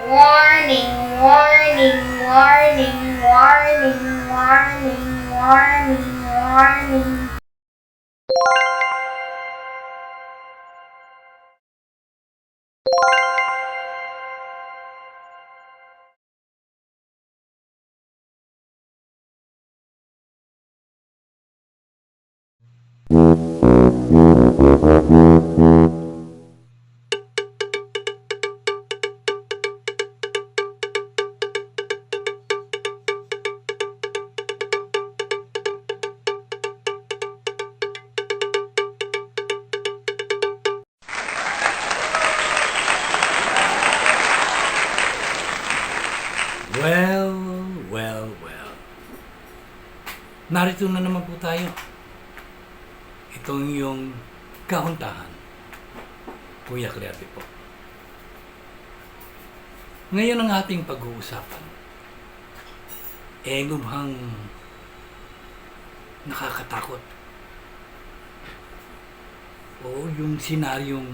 Warning, warning, warning, warning, warning, warning, warning. Well, well, well. Narito na naman po tayo. Itong yung kahuntahan. Kuya Clerdy po. Ngayon ang ating pag-uusapan. Lubhang nakakatakot. O yung senaryong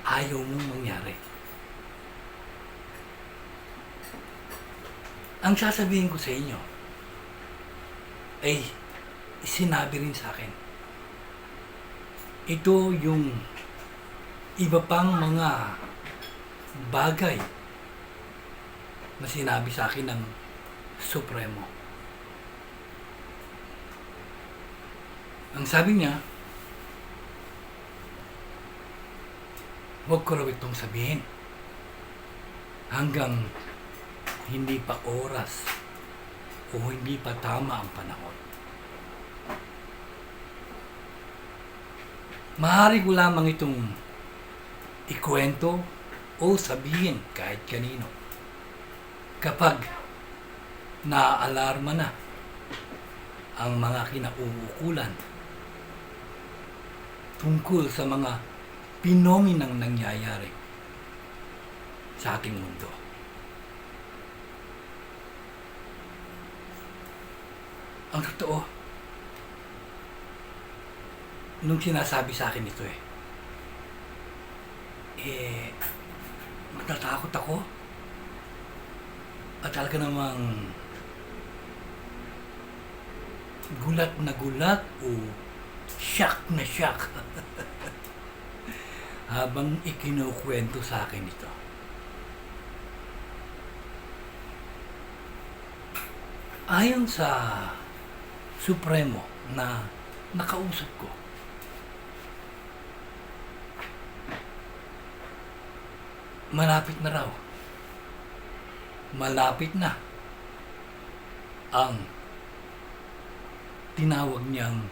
ayaw mong mangyari. Ang sasabihin ko sa inyo ay sinabi rin sa akin. Ito yung iba pang mga bagay na sinabi sa akin ng Supremo. Ang sabi niya, huwag ko raw itong sabihin hanggang hindi pa oras o hindi pa tama ang panahon. Maaari ko lamang itong ikwento o sabihin kahit kanino kapag naaalarma na ang mga kinauukulan tungkol sa mga pinominang nangyayari sa ating mundo. Ang totoo, nung sinasabi sa akin ito matatakot ako at talaga namang gulat na gulat o shock na shock habang ikinukwento sa akin ito. Ayon sa Supremo na nakausap ko, malapit na ang tinawag niyang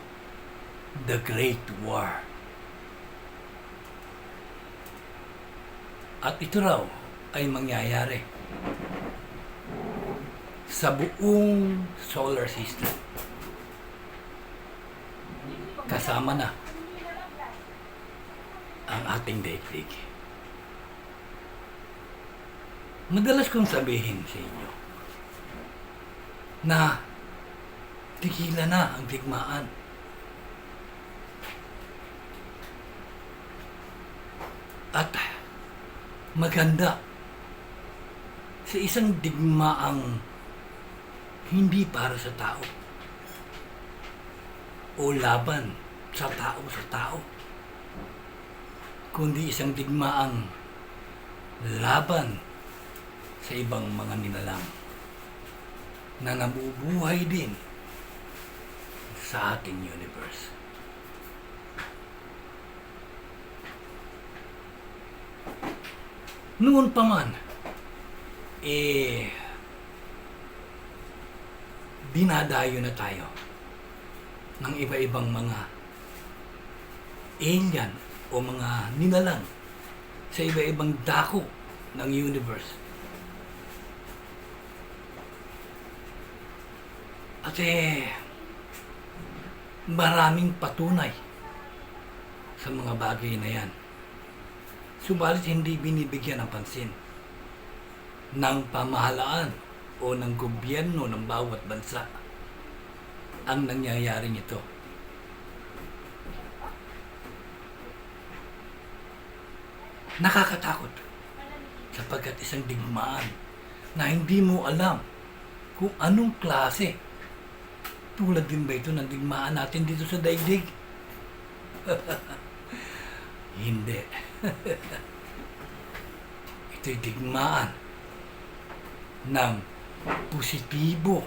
The Great War. At ito raw ay mangyayari sa buong solar system. Kasama na ang ating daigdig. Madalas kong sabihin sa inyo na tigilan na ang digmaan. At maganda sa isang digmaang hindi para sa tao o laban sa tao, kundi isang digmaang laban sa ibang mga nilalang na nabubuhay din sa ating universe. Noon pa man, dinadayo na tayo ng iba-ibang mga alien o mga nilalang sa iba-ibang dako ng universe. At maraming patunay sa mga bagay na yan. Subalit hindi binibigyan ng pansin ng pamahalaan o ng gobyerno ng bawat bansa ang nangyayaring ito. Nakakatakot. sapagkat isang digmaan na hindi mo alam kung anong klase. Tulad din ba ito ng digmaan natin dito sa daigdig? Hindi. Ito'y digmaan ng positibo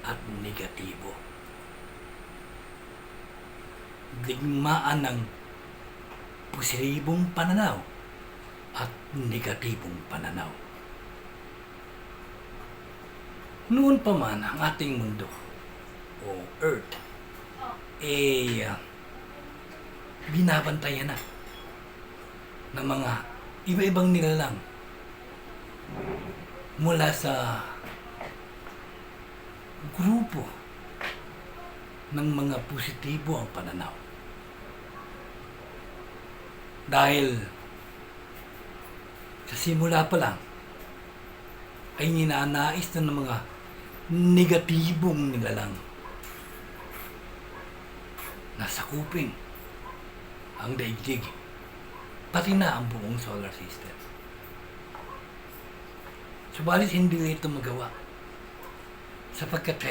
at negatibo. Digmaan ng positibong pananaw at negatibong pananaw. Noon pa man ang ating mundo o Earth binabantayan na ng mga iba-ibang nilalang mula sa grupo ng mga positibo ang pananaw. Dahil sa simula pa lang ay ninanais na ng mga negatibong nilalang na sakupin ang daigdig, pati na ang buong solar system. Subalit hindi ito magawa sapagkat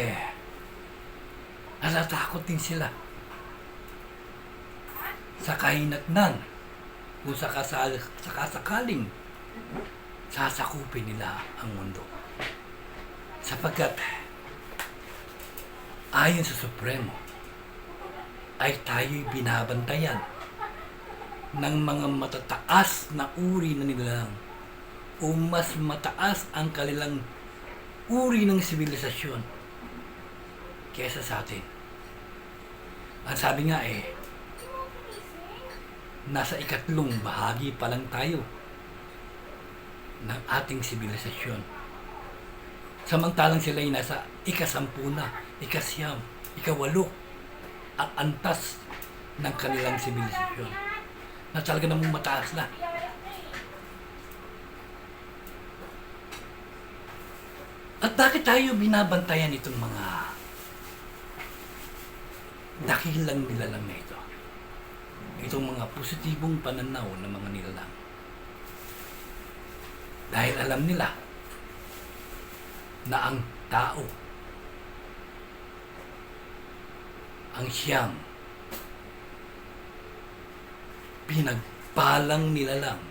natatakot din sila sa kahinatnan kung sakasakaling sasakupin nila ang mundo. Sapagkat ayon sa Supremo ay tayo'y binabantayan ng mga matataas na uri na nilalang o mas mataas ang kanilang uri ng sibilisasyon kesa sa atin. Ang sabi nga nasa ikatlong bahagi pa lang tayo ng ating sibilisasyon. Samantalang sila ay nasa ikasampu na, ikasyam, ikawalo ang antas ng kanilang sibilisasyon na talaga namang mataas na. At bakit tayo binabantayan itong mga dakilang nilalang na ito? Itong mga positibong pananaw ng mga nilalang. Dahil alam nila na ang tao ang siyang pinagpalang nilalang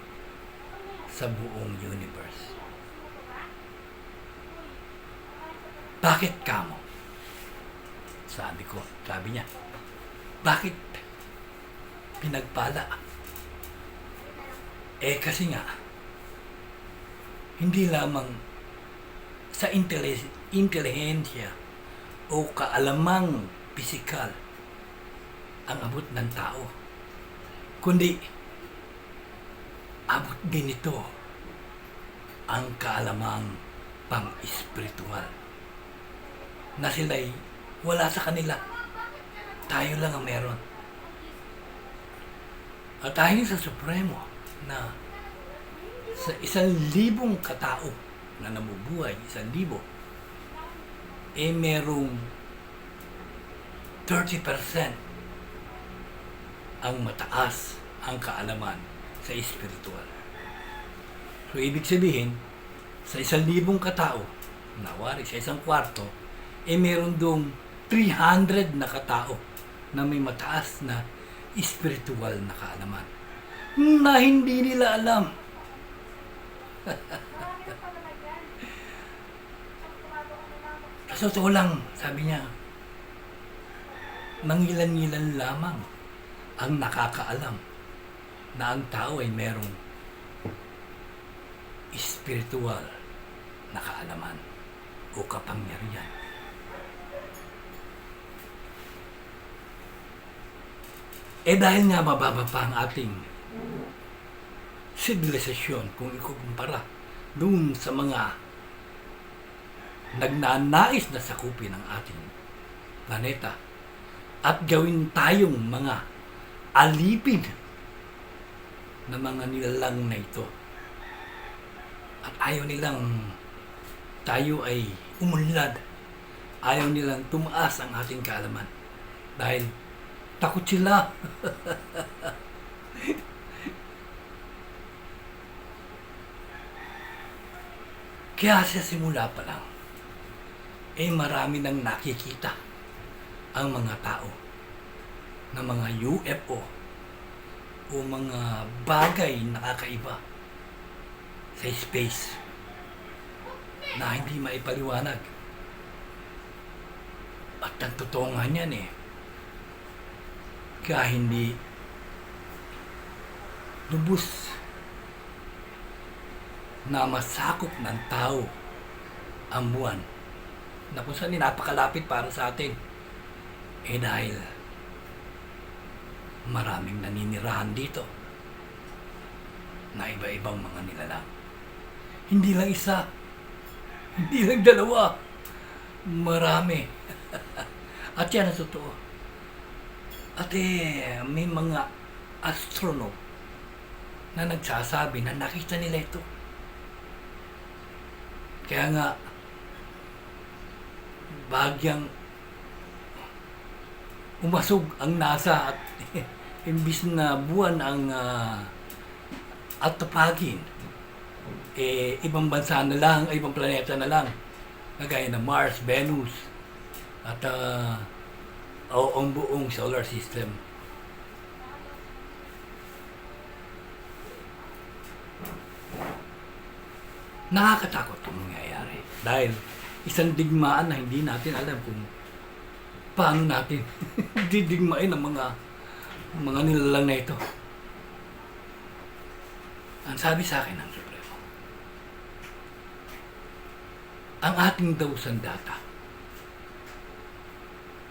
sa buong universe. Bakit kamo? Sabi niya, bakit pinagpala? Kasi nga, hindi lamang sa intelihensya o kaalamang pisikal ang abot ng tao, kundi abot din ito ang kaalamang pang-espiritual na sila'y wala sa kanila. Tayo lang ang meron. At ayon sa Supremo na sa 1,000 katao na namubuhay, 1,000, merong 30% ang mataas ang kaalaman sa espiritual. So, ibig sabihin, sa 1,000 katao, nawari sa isang kwarto, meron dong 300 na katao na may mataas na espiritual na kaalaman na hindi nila alam. Sa totoo lang, sabi niya, mangilan-ngilan lamang ang nakakaalam na ang tao ay merong espiritual na kaalaman o kapangyarihan. Dahil nga mababa pa ang ating sibilisasyon kung ikukumpara doon sa mga nagnanais na sakupin ang ating planeta at gawin tayong mga alipin na mga nilalang na ito. At ayaw nilang tayo ay umunlad. Ayaw nilang tumaas ang ating kaalaman. Dahil takot sila. Kaya sa simula pa lang, marami nang nakikita ang mga tao na mga UFO o mga bagay na kakaiba sa space na hindi maipaliwanag. At ang totoo nga niyan kaya hindi lubos na masakop ng tao ang buwan na kung saan napakalapit para sa atin dahil maraming naninirahan dito na iba-ibang mga nilalang. Hindi lang isa, hindi lang dalawa, marami. At yan ang totoo. At may mga astronaut na nagsasabi na nakita nila ito. Kaya nga, bagyang umasog ang NASA at imbis na buwan ang atupagin, ibang bansa na lang, ibang planeta na lang, kagaya ng Mars, Venus, at ang buong solar system. Nakakatakot ang mangyayari dahil isang digmaan na hindi natin alam kung paano natin didigmain ang mga nilalang na ito. Ang sabi sa akin ng Supremo, ang ating daw sandata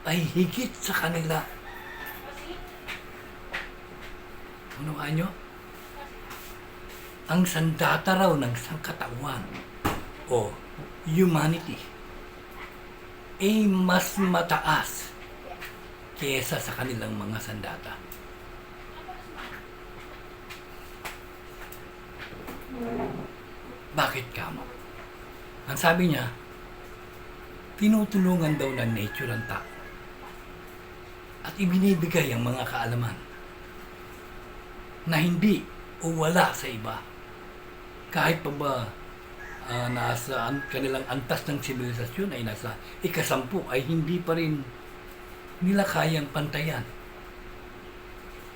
ay higit sa kanila. Unawaan nyo? Ang sandata raw ng sangkatauhan o humanity ay mas mataas kaysa sa kanilang mga sandata. Bakit kamo? Ang sabi niya, tinutulungan daw ng nature ang tao at ibinibigay ang mga kaalaman na hindi o wala sa iba. Kahit pa ba nasa kanilang antas ng sibilisasyon ay nasa ikasampu ay hindi pa rin nila kayang pantayan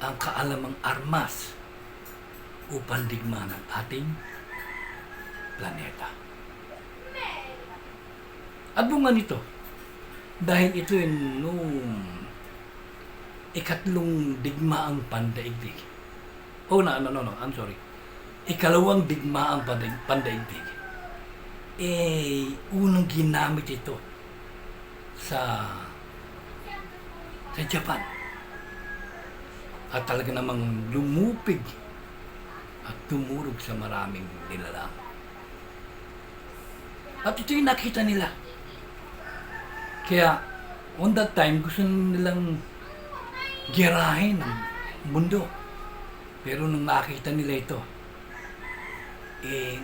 ang kaalamang armas upang digmaan ang ating planeta. At bunga nito, dahil ito nung ikatlong digmaang pandaigdig. I'm sorry. Ikalawang digmaang pandaigdig. Unang ginamit ito sa Japan. At talaga namang lumupig at tumurog sa maraming nilalang. At ito yung nakita nila. Kaya, on that time, gusto nilang girahin ang mundo. Pero nung nakita nila ito,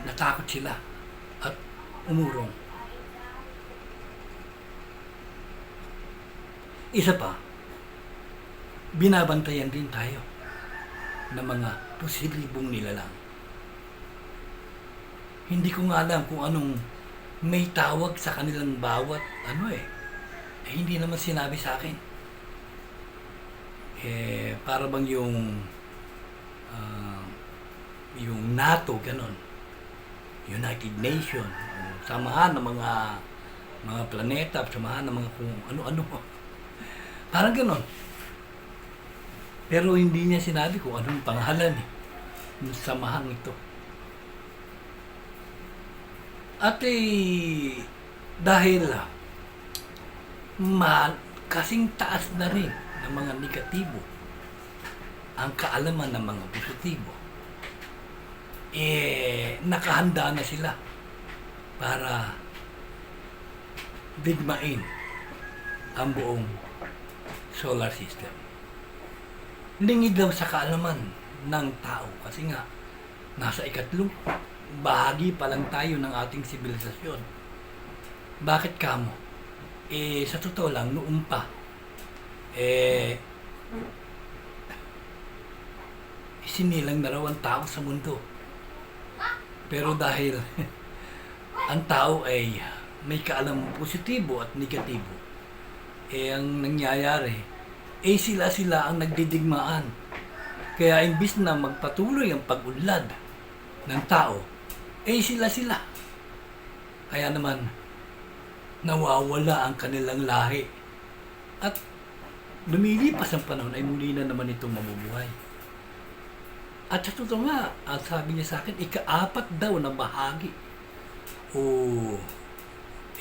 natakot sila at umurong. Isa pa, binabantayan din tayo ng mga posibleng nilalang. Hindi ko nga alam kung anong may tawag sa kanilang bawat hindi naman sinabi sa akin. Para bang yung NATO, ganon. United Nations, samahan ng mga planeta, samahan ng mga kung ano-ano. Parang ganon. Pero hindi niya sinabi kung anong pangalan ng samahan ito. At dahil kasing taas na rin ng mga negatibo ang kaalaman ng mga positibo, nakahanda na sila para digmain ang buong solar system. Lingid daw sa kaalaman ng tao kasi nga nasa ikatlong bahagi pa lang tayo ng ating sibilisasyon. Bakit kamo? Sa totoo lang, noon pa, sinilang na raw ang tao sa mundo. Pero dahil ang tao ay may kaalamang positibo at negatibo. Ang nangyayari, sila ang nagdidigmaan. Kaya imbis na magpatuloy ang pag-unlad ng tao, sila. Kaya naman, nawawala ang kanilang lahi. At lumilipas ang panahon ay muli na naman itong mabubuhay. At sa totoo nga, ang sabi niya sa akin, ika-4 daw na bahagi o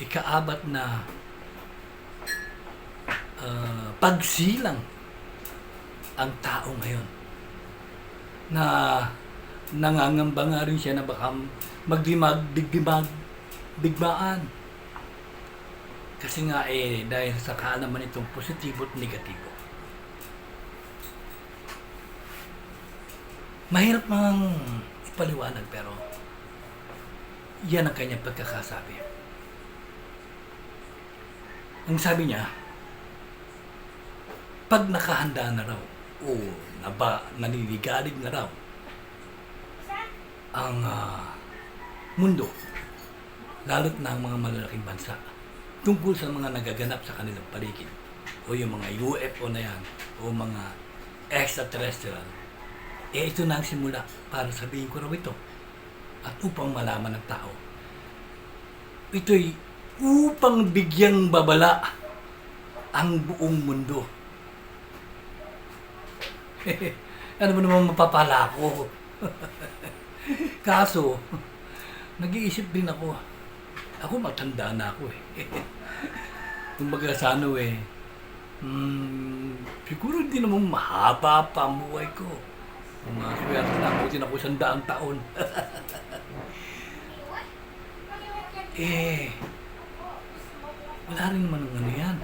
ika-4 na pagsilang ang tao ngayon na nangangamba nga rin siya na baka digmaan. Kasi nga dahil sa kaalaman itong positibo at negatibo. Mahirap mang ipaliwanag pero yan ang kanyang pagkakasabi. Ang sabi niya, pag nakahanda na raw o naniligalig na raw ang mundo, lalo't na ang mga malalaking bansa, tungkol sa mga nagaganap sa kanilang paligid o yung mga UFO na yan o mga extraterrestrial, ito na ang simula para sabihin ko raw ito at upang malaman ng tao. Ito'y upang bigyang babala ang buong mundo. Ano ba naman mapapala ko? Kaso, nag-iisip din ako. Ako matanda na ako Kumbaga sa siguro hindi naman mahaba pa ang buhay ko. Maswerte na ako, din ako 100 taon. Wala rin naman ng yan.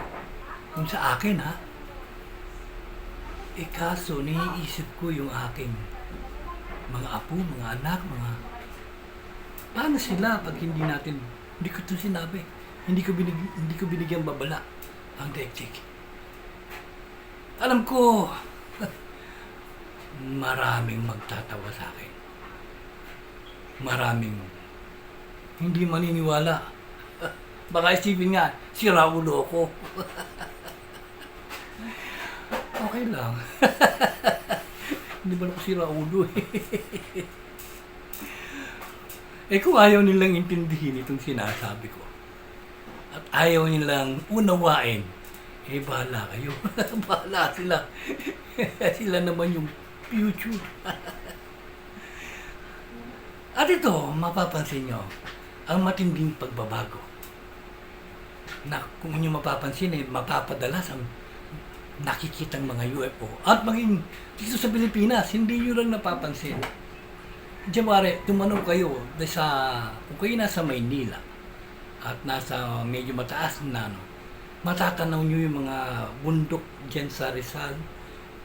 Kung sa akin kaso naiisip ko yung aking mga apo, mga anak, paano sila pag hindi ko ito sinabi, hindi ko binigyang babala ang daigdig. Alam ko, maraming magtatawa sa akin. Maraming hindi maniniwala. Baka isipin nga, si Raulo ako. Okay lang. Hindi ba ako si Raulo kung ayaw nilang intindihin itong sinasabi ko at ayaw nilang unawain, bahala kayo. Bahala sila. Sila naman yung future. At ito, mapapansin nyo, ang matinding pagbabago na kung inyo mapapansin mapapadalas ang nakikitang mga UFO at maging dito sa Pilipinas, hindi nyo lang napapansin. Diyawari, tumanong kayo kung kayo nasa Maynila at nasa medyo mataas na matatanaw nyo yung mga bundok dyan sa Rizal,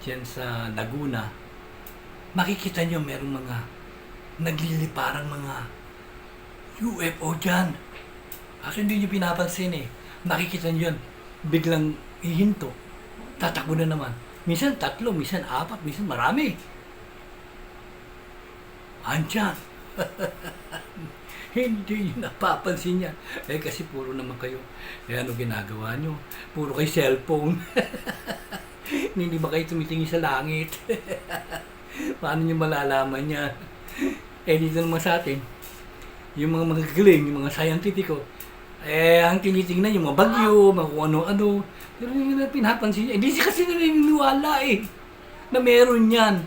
dyan sa Laguna. Makikita nyo merong mga nagliliparang mga UFO dyan. Kasi hindi nyo pinapansin Nakikita nyo yan, biglang hihinto, tatakbo na naman. Minsan 3, minsan 4, minsan marami. Andyan. Hindi nyo napapansin yan. Kasi puro naman kayo. Ano ginagawa nyo? Puro kayo cellphone. Hindi ba kayo tumitingin sa langit? Paano nyo malalaman yan? Dito naman sa atin, yung mga magagaling, yung mga scientifico, ang tinitingnan yung mga bagyo, mga kung ano-ano. Pero hindi na pinapansin niya. Hindi siya kasi naniniwala na meron yan.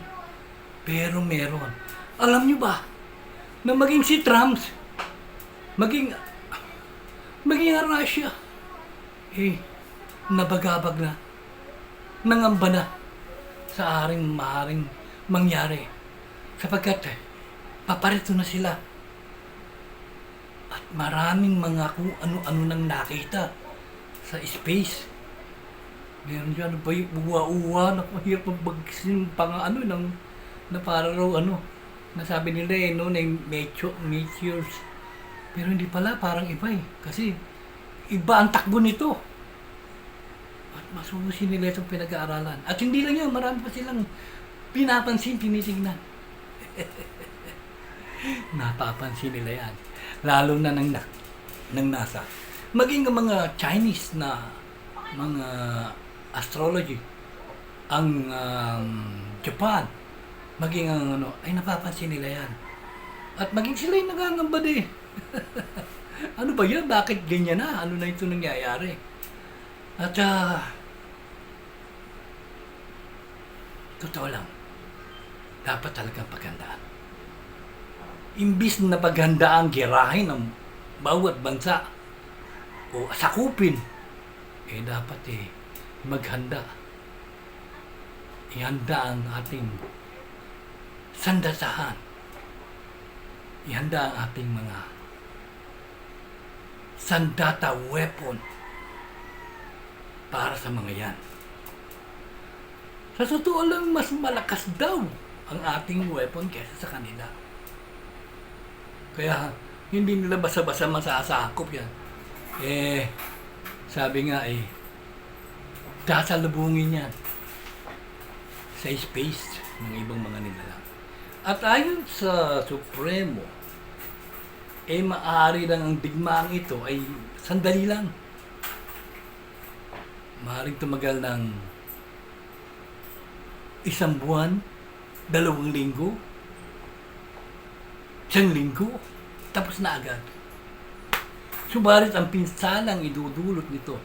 Pero meron. Alam nyo ba, na maging si Trump, maging ang Russia, nabagabag na, nangamba na sa maaaring mangyari. Sapagkat, paparito na sila. At maraming mga kung ano-ano nang nakita sa space. Meron dyan, ba yung uwa-uwa, hirap magbagsin na para raw nasabi nila na meteors. Pero hindi pala, parang iba kasi iba ang takbo nito. At masusi nila itong pinag-aaralan. At hindi lang yan, marami pa silang pinapansin, tinitignan. Napapansin nila yan. Lalo na nang ng NASA. Maging ang mga Chinese na mga astrology, ang Japan, maging ang ano, ay napapansin nila yan. At maging sila yung nagangamba din. Ano ba yan? Bakit ganyan na? Ano na ito nangyayari? At totoo lang, dapat talagang paghandaan. Imbis na paghandaan, girahin ng bawat bansa o sakupin, dapat maghanda. Ihanda ang ating sandasahan. Ihanda ang ating mga sandata weapon para sa mga yan. Sa totoo lang, mas malakas daw ang ating weapon kaysa sa kanila. Kaya hindi nila basa-basa masasakop yan. Sabi nga sasalubungin yan sa space ng ibang mga nilalang. At ayon sa Supremo, maaari lang ang digmaang ito ay sandali lang. Maaaring tumagal ng 1 buwan, 2 linggo, 1 linggo, tapos na agad. Subalit ang pinsalang idudulot nito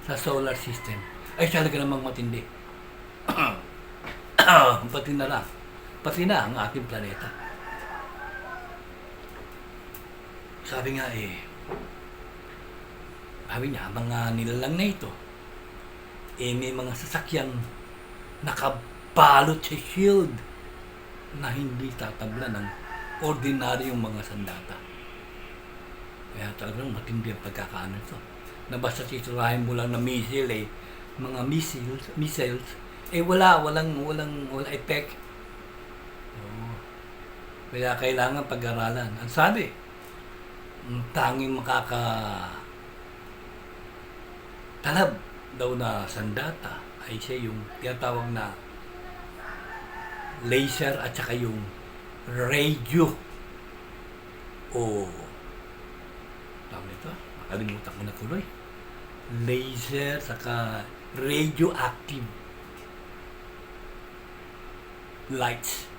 sa solar system ay talaga namang matindi. Pati na ang ating planeta. Sabi nga sabi niya, mga nilalang na ito, may mga sasakyang nakabalot sa shield na hindi tatabla ng ordinaryong mga sandata. Kaya talagang matindi ang pagkakaano ito. Na basta sisirahin mo lang na missile mga missiles, walang effect. Kaya kailangan pag-aralan. Ang sabi, ang tanging talab daw na sandata ay siya yung tinatawag na laser at saka yung radio tawag nito, makalimutan ko na tuloy. Laser saka radioactive lights.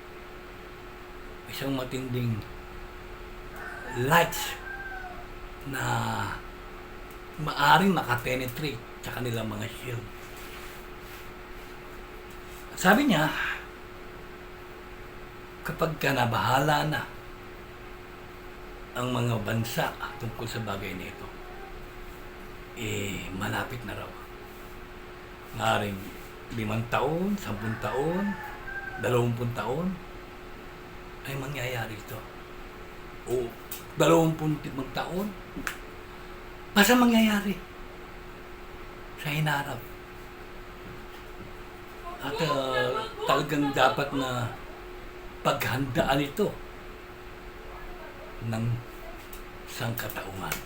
Isang matinding lights na maaring makapenetrate sa kanilang mga shield. Sabi niya, kapag nabahala na ang mga bansa tungkol sa bagay na ito, malapit na raw. Maaring 5 taon, 10 taon, 20 taon, ay mangyayari ito. O 25 taon, basta mangyayari sa hinarap. At talagang dapat na paghandaan ito ng sangkatauhan.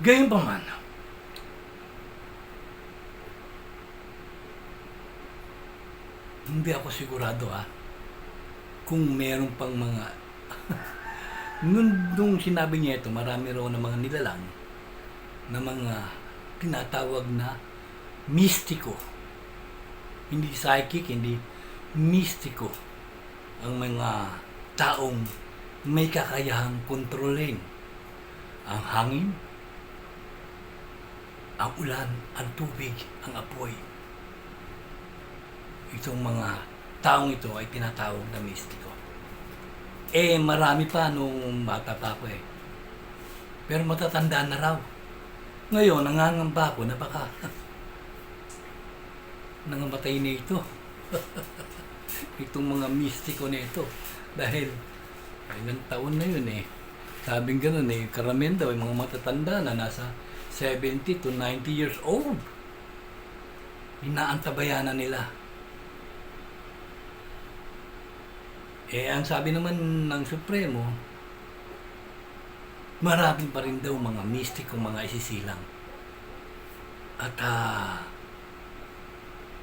Gayunpaman, hindi ako sigurado kung meron pang mga nung sinabi niya ito, marami raw na mga nilalang na mga tinatawag na mistiko. Hindi psychic, hindi mistiko. Ang mga taong may kakayahang kontrolin ang hangin, ang ulan, ang tubig, ang apoy. Itong mga taong ito ay tinatawag na mistiko. Marami pa nung bata pa ako Pero matatanda na raw. Ngayon, nangangamba ako na baka nangamatay na ito. Itong mga mistiko na ito. Dahil ilang taon na yun Sabing ganun karamihan daw yung mga matatanda na nasa 70 to 90 years old. Inaantabayanan nila. Ang sabi naman ng Supremo, maraming pa rin daw mga mistiko, mga isisilang. At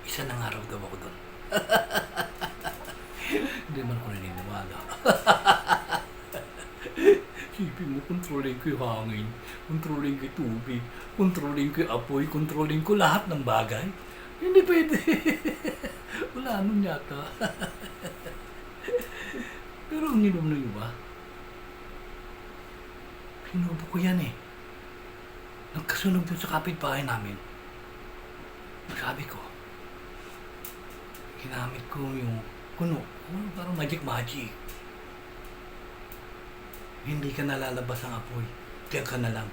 isa na nga raw daw ako doon. Hindi man ako naniniwala. Isipin mo, kontrolin ko yung hangin, kontrolin ko yung tubig, kontrolin ko yung apoy, kontrolin ko lahat ng bagay. Hindi pwede. Wala nun yata. Pero ang ninom na ba? Sinubo ko yan eh. Nagkasunog dun sa kapitbahay namin. Sabi ko, ginamit ko yung kuno. Parang magic. Hindi ka nalalabas ang apoy. Diyan ka na lang.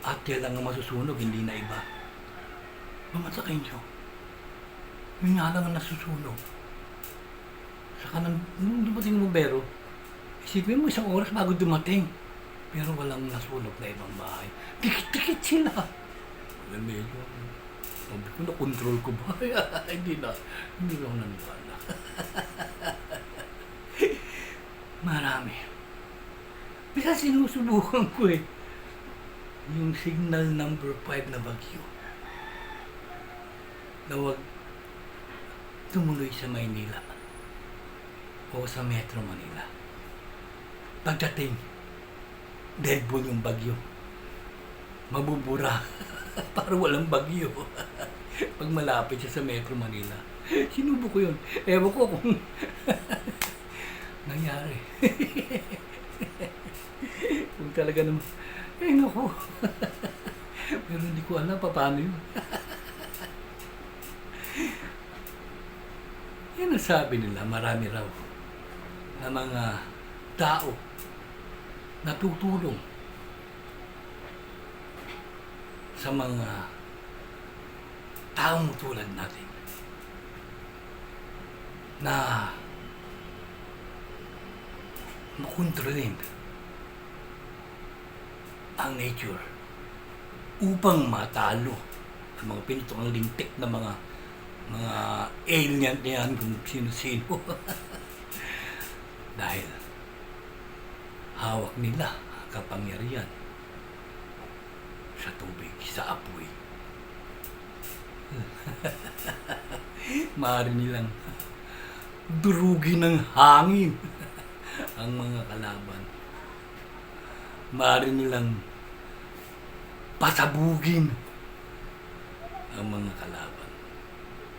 At yan lang ang masusunog, hindi na iba. Mamasakay nyo. Yun nga lang ang nasusunog. Saka nung dumating yung bumbero, isipin mo 1 oras bago dumating. Pero walang nasunog na ibang bahay. Dikit-dikit sila. Well, medyo, sabi ko, na-control ko ba? Hindi na. Hindi lang naniwala. Marami. Bisa sinusubukan ko eh. Yung signal number 5 na bagyo. Na huwag tumuloy sa Maynila o sa Metro Manila. Pagdating, deadball yung bagyo. Mabubura. Para walang bagyo. Pag malapit siya sa Metro Manila. Sinubo ko yun. Ewan ko kung nangyari. Kung talaga naman, naku. Pero hindi ko alam paano yun. Yan ang sabi nila, marami raw na mga tao natutulong sa mga taong tulad natin na makontrolin ang nature upang matalo ang mga pinutong lintik na mga alien yan kung sino-sino. Dahil hawak nila ang kapangyarihan sa tubig, sa apoy. Maaari nilang durugin ng hangin ang mga kalaban. Maaari nilang pasabugin ang mga kalaban.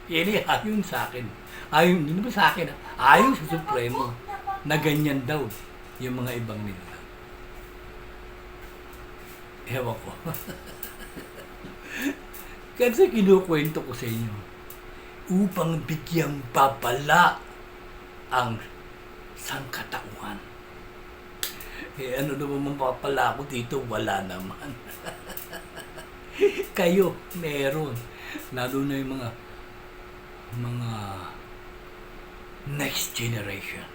Yan ay ayon sa akin. Ayon, hindi naman sa akin. Ayon sa Supremo na ganyan daw yung mga ibang nila. Ewan ko. Kasi kinukwento ko sa inyo upang bigyang babala ang sangkatauhan. Ano naman mapapala ko dito? Wala naman. Kayo, meron. Lalo na yung mga next generation.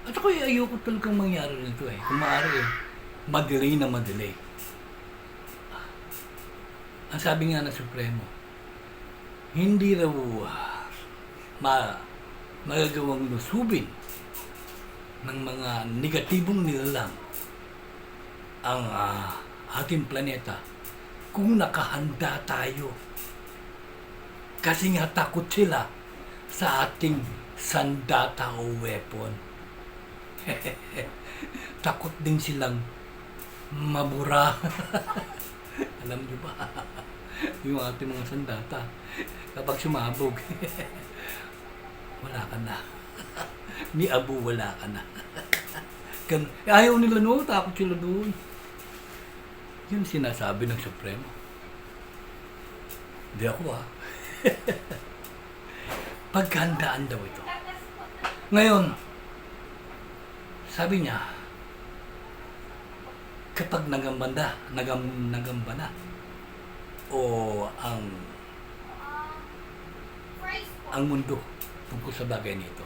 At ako ayoko talagang mangyari nito eh. Kung maaari madelay na madelay. Ang sabi nga ng Supremo, hindi raw magagawang lusubin ng mga negatibong nilalang ang ating planeta kung nakahanda tayo. Kasi nga takot sila sa ating sandata o weapon. Takot din silang mabura. Alam niyo ba? Yung ating mga sandata, kapag sumabog, wala ka na. Ni Abu, wala ka na. Ayaw nila no, takot sila doon. Yun sinasabi ng Supremo. Hindi ako Paghandaan daw ito. Ngayon, sabi niya, kapag nagamba na, o ang mundo tungkol sa bagay nito,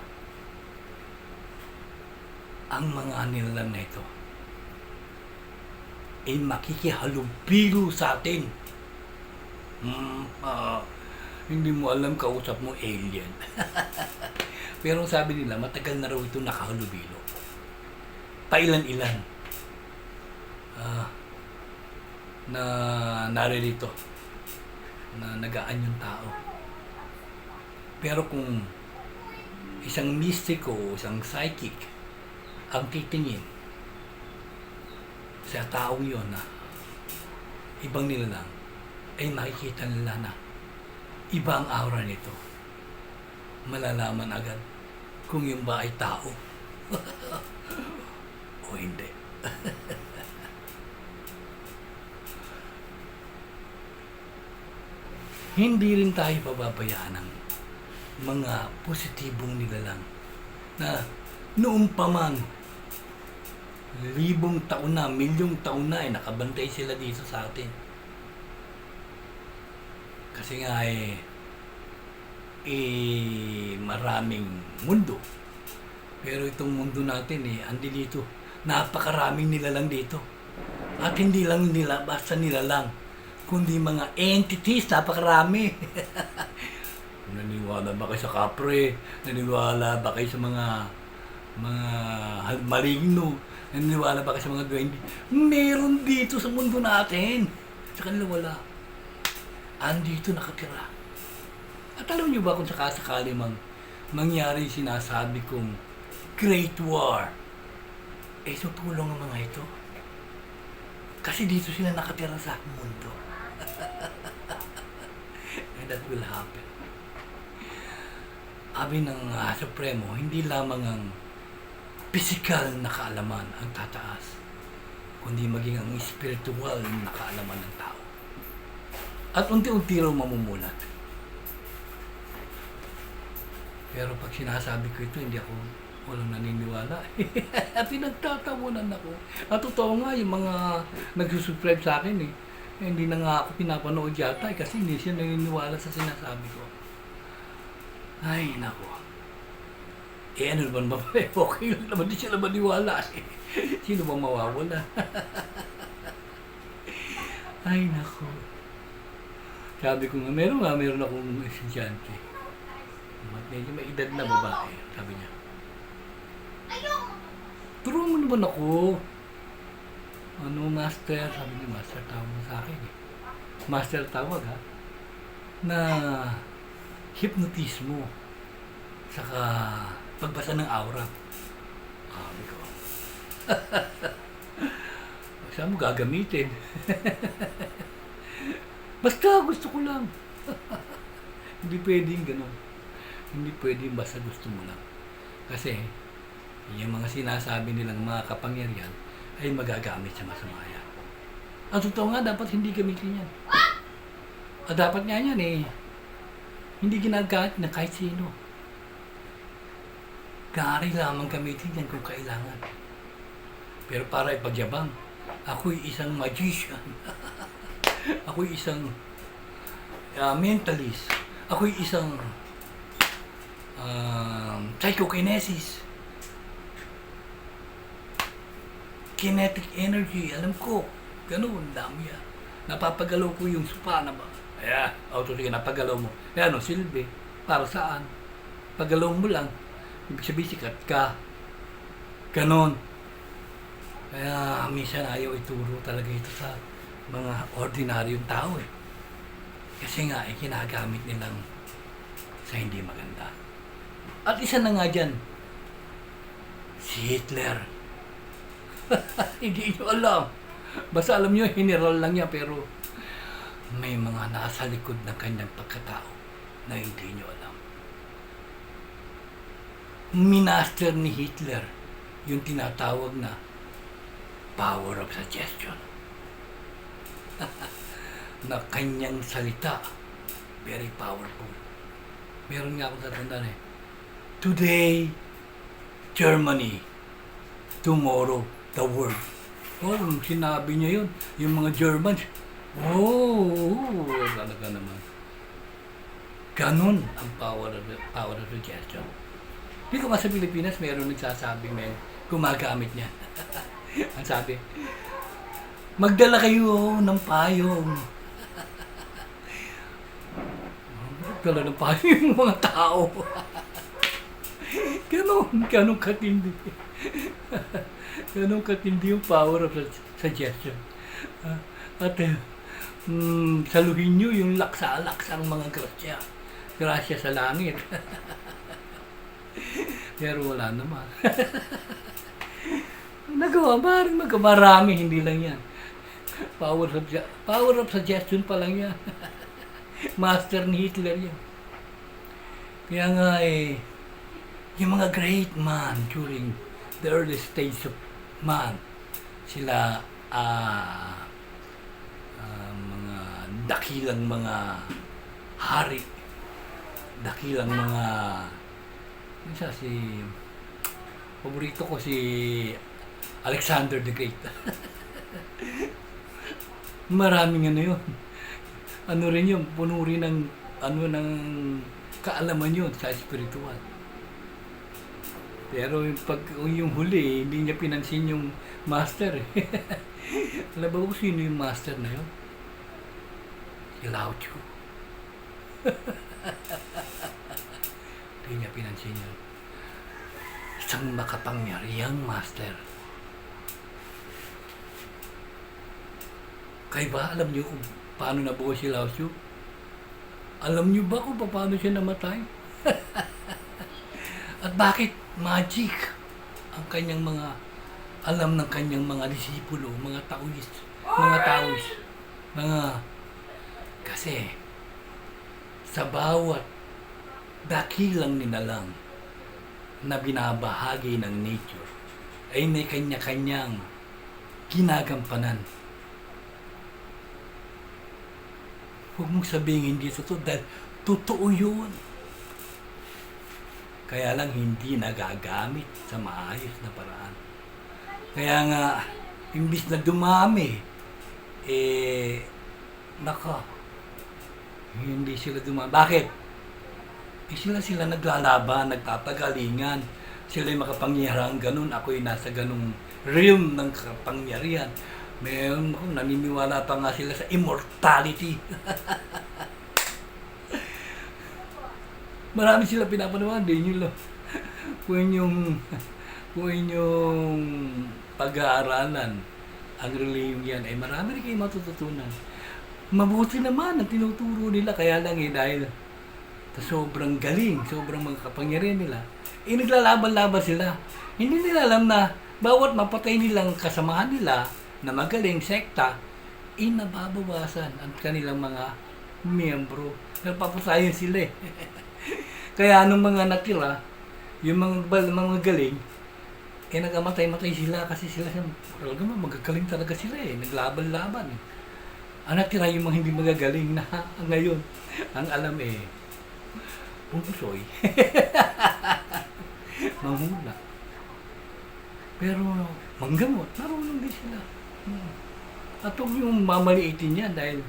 ang mga nilalang na ito ay makikihalubilo sa atin. Hindi mo alam, kausap mo alien. Pero sabi nila, matagal na raw ito nakahalubilo. Pailan-ilan na naririto na nagaan yung tao. Pero kung isang mystiko o isang psychic ang titingin sa taong yun na ibang nilalang, ay makikita nila na iba ang aura nito. Malalaman agad kung yung ba ay tao o hindi. Hindi rin tayo pababayaan ng mga positibong nilalang na noong pa man, libong taon na, milyong taon na, nakabantay sila dito sa atin. Kasi nga maraming mundo. Pero itong mundo natin andi dito. Napakaraming nilalang dito. At hindi lang nila, basta nilalang, kundi mga entities, napakarami. Naniwala ba kayo sa kapre? Naniwala ba kayo sa mga maligno? Naniwala ba kayo sa mga duwende? Meron dito sa mundo natin. Sa kanila wala. Andito nakatira. At alam niyo ba kung sakasakali mangyari sinasabi kong Great War, tutulong ang mga ito. Kasi dito sila nakatira sa mundo. And that will happen. Sabi ng Supremo, hindi lamang ang physical na kaalaman ang tataas, kundi maging ang spiritual na kaalaman ng tao. At unti-unti raw mamumulat. Pero pag sinasabi ko ito, hindi ako walang naniniwala. Pinagtatawanan ako. At totoo nga, yung mga nagsusubscribe sa akin hindi na nga ako pinapanood yata kasi hindi siya naniniwala sa sinasabi ko. Ay, nako. Ano naman ba? Okay lang naman, di sila maniwala. Sino bang mawawala? Ay, nako. Sabi ko nga, meron akong estudyante. Medyo may edad na babae. Sabi niya, turuan mo naman ako. Master? Sabi niya, master tawag mo sa akin Master tawag na hypnotismo. Saka pagbasa ng aura. Sabi ko, saan mo gagamitin? Basta gusto ko lang. Hindi pwedeng ganun. Hindi pwedeng basta gusto mo lang. Kasi yung mga sinasabi nilang mga kapangyarihan ay magagamit sa masama yan. Ang totoo nga, dapat hindi gamitin yan. At dapat nga yan hindi ginagamit na kahit sino. Gari lamang gamitin yan kung kailangan. Pero para ipagyabang, ako'y isang magician. Ako'y isang mentalist. Ako'y isang psychokinesis. Kinetic energy, alam ko. Ganun, dami yan. Napapagalaw ko yung supa na ba? Ayan, sige, napagalaw mo. Ayan, silbi. Para saan? Pagalaw mo lang, ibig sabihin sikat ka. Ganon. Kaya minsan ayaw ituro talaga ito sa mga ordinaryong tao Kasi nga, ginagamit nilang sa hindi maganda. At isa na nga dyan, si Hitler. Hindi nyo alam. Basta alam nyo, general lang niya, pero may mga nasa likod ng kanyang pagkatao na hindi nyo alam. Minaster ni Hitler yung tinatawag na power of suggestion. Na kanyang salita, very powerful. Meron nga akong tatandaan Today, Germany. Tomorrow, the world. Sinabi niya yun. Yung mga Germans, talaga naman. Ganon ang power of suggestion. Hindi ko sa Pilipinas, meron nagsasabi, gumagamit niya. Ang sabi, magdala kayo ng payong. Magdala ng payong yung mga tao. Ganon katindi. Ganon katindi yung power of suggestion. At saluhin nyo yung laksa-laksang mga grasya. Grasya sa langit. Pero wala naman. Nagawa, maaaring marami, hindi lang yan. Power of suggestion pa lang yan. Master ni Hitler yan. Kaya nga yung mga great man during the early stage of man, sila mga dakilang mga hari, dakilang mga isa paborito ko si Alexander the Great. Maraming yun. Ano rin yun, puno rin ng ng kaalaman yun sa spiritual. Pero yung huli, hindi niya pinansin yung master. Alam ba kung sino yung master na yun? Si Lao Tzu. Hindi niya pinansin yun. Isang makapangyarihang master. Kaya ba, alam niyo kung paano nabuhay si Lao Tzu? Alam niyo ba kung paano siya namatay? At bakit magic ang kanyang mga alam ng kanyang mga disipulo, mga Taoist, kasi sa bawat dakilang nilalang na binabahagi ng nature ay may kanya-kanyang ginagampanan. Huwag mong sabihin hindi totoo dahil totoo yun. Kaya lang hindi nagagamit sa maayos na paraan. Kaya nga, imbis na dumami, hindi sila dumami. Bakit? Sila naglalaban, nagtatagalingan. Sila yung makapangyarihan ganun. Ako'y nasa ganung realm ng kapangyarihan. Meron ako, naniniwala pa nga sila sa immortality. Marami sila pinapanawan, din yun lang. Kung inyong pag-aaralan ang religion yan, ay marami rin kayo matututunan. Mabuti naman ang tinuturo nila, kaya lang dahil sa sobrang galing, sobrang mga kapangyarihan nila, naglalaban-laban sila. Hindi nila alam na bawat mapatay nilang kasamahan nila na magaling sekta, nababawasan ang kanilang mga miyembro. Napapatayin sila Kaya anong mga natira, yung mga galing, nagamatay-matay sila kasi sila magagaling talaga sila naglaban-laban. Ang natira yung mga hindi magagaling na ngayon, ang alam pumusoy. Manghula. Pero manggamot, marunong din sila. At huwag yung mamaliitin yan dahil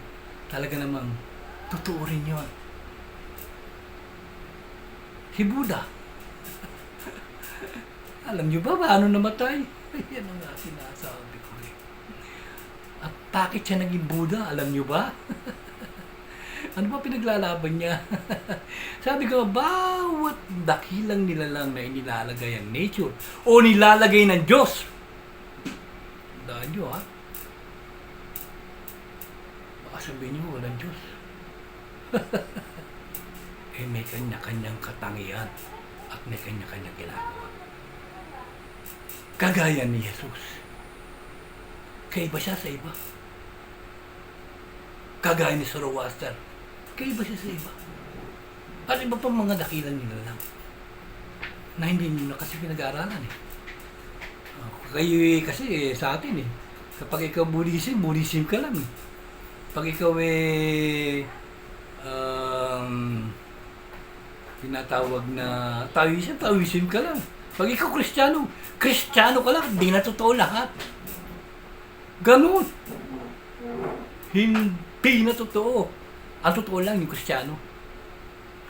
talaga namang totoo rin yun. Si Buddha. Alam niyo ba paano namatay? Yan ang sinasabi ko At bakit siya naging Buddha? Alam niyo ba? Ano ba pinaglalaban niya? Sabi ko, bawat dakilang nilalang na inilalagay ang nature o nilalagay ng Diyos. Dahil niyo baka sabihin niyo walang Diyos. May kanya-kanyang katangian at may kanya-kanyang ginagawa. Kagaya ni Jesus. Kaiba siya sa iba. Kagaya ni Zoroaster. Kaiba siya sa iba. At iba pa mga dakilan nila lang. Na hindi nyo na kasi pinag-aaralan Kayo kasi sa atin Kapag ikaw Buddhism ka lang Pag ikaw tinatawag na Taoism ka lang. Pag ikaw Kristiyano ka lang, hindi na totoo lahat. Ganun. Hindi na totoo. Ang totoo lang yung Kristiyano.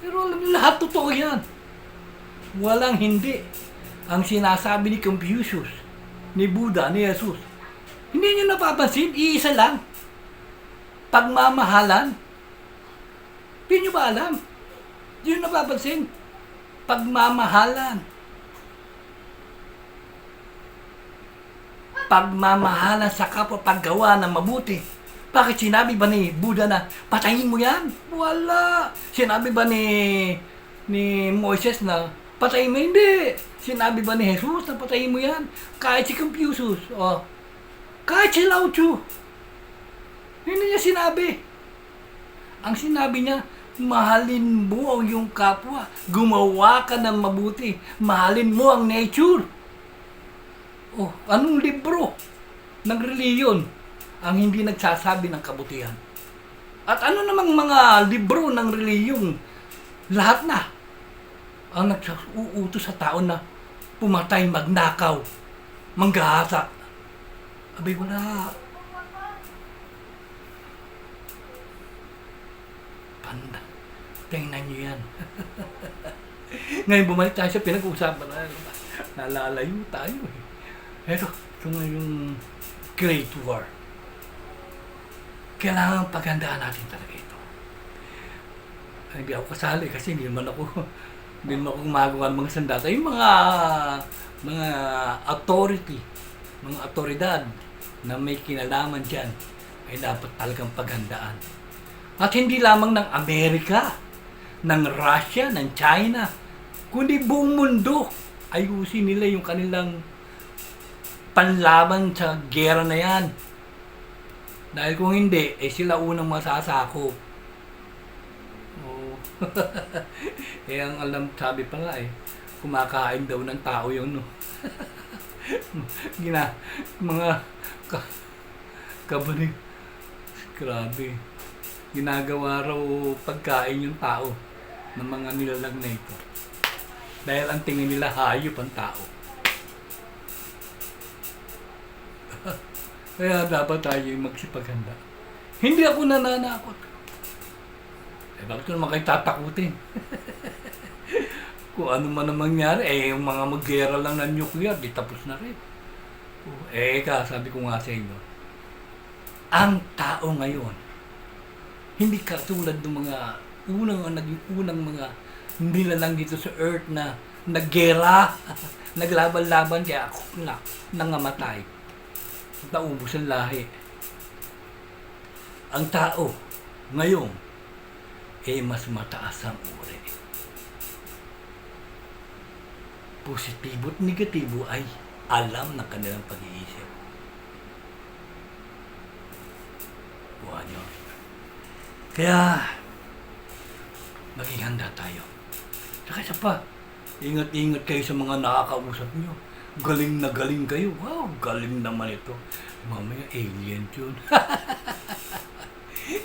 Pero alam niyo, lahat totoo yan. Walang hindi. Ang sinasabi ni Confucius, ni Buddha, ni Jesus, hindi niyo napapansin, iisa lang. Pagmamahalan. Hindi niyo ba alam? Hindi niyo napapansin. Pagmamahalan. Pagmamahalan sa kapwa, paggawa ng mabuti. Bakit sinabi ba ni Buddha na patayin mo yan? Wala. Sinabi ba ni Moises na Patayin mo, hindi. Sinabi ba ni Jesus na patayin mo yan? Kahit si Confucius, kahit si Lao Tzu, hindi niya sinabi. Ang sinabi niya, mahalin mo ang iyong kapwa. Gumawa ka ng mabuti. Mahalin mo ang nature. Anong libro ng reliyon ang hindi nagsasabi ng kabutihan? At ano namang mga libro ng reliyong lahat na ang nag-uutos sa tao na pumatay, magnakaw, manggahasa? Abay, wala. Panda. Tingnan niyo yan. Ngayon bumalik tayo sa pinag-uusapan na nalalayo tayo eh. Pero ito nga yung Great War. Kailangan paghandaan natin talaga ito. Hindi ako kasali kasi hindi naman ako gumagawa ng mga sandata. Yung mga authority, mga autoridad na may kinalaman dyan ay dapat talagang paghandaan. At hindi lamang ng Amerika, ng Russia, ng China, kundi buong mundo. Ayusin nila yung kanilang panlaban sa gera na yan. Dahil kung hindi, sila unang masasakop. Ang alam, sabi pa nga kumakain daw ng tao yun, no? Mga kabali. Grabe. Ginagawa raw pagkain yung tao ng mga nilalang na ito. Dahil ang tingin nila hayop ang tao. Kaya dapat tayo magsipaghanda. Hindi ako nananakot. Bakit naman kayo tatakutin? Kung ano man ang mangyari, yung mga mag-gera lang ng nuclear, di tapos na rin. Sabi ko nga sa inyo, ang tao ngayon, hindi katulad ng mga naging unang mga nilalang dito sa earth na naggera, naglaban-laban, kaya ako nangamatay. Naubos ang lahi. Ang tao ngayon mas mataas ang uri. Positibo at negatibo ay alam ng kanilang pag-iisip. Buwan nyo. Kaya maging handa tayo. Saka isa pa, ingat-ingat kayo sa mga nakakausap nyo. Galing na galing kayo. Wow, galing naman ito. Mamaya alien yun.